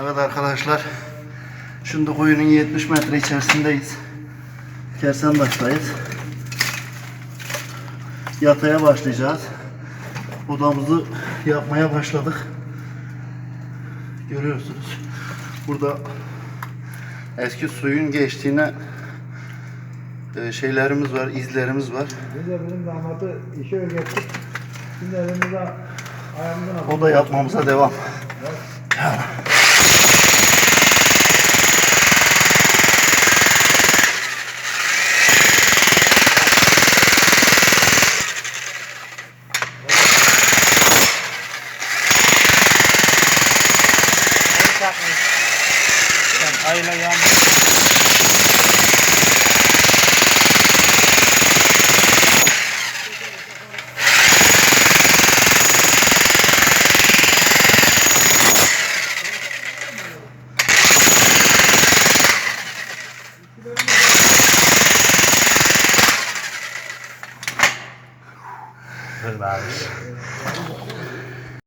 Evet arkadaşlar, şimdi kuyunun 70 metre içerisindeyiz. Kersenbaş'tayız. Yataya başlayacağız. Odamızı yapmaya başladık. Görüyorsunuz. Burada eski suyun geçtiğine şeylerimiz var, izlerimiz var. Biz de bizim damadı işe öğrettik. Şimdi elimize ayağımızdan aldık. O da yapmamıza devam. Evet. Ayla yan. Hırlar.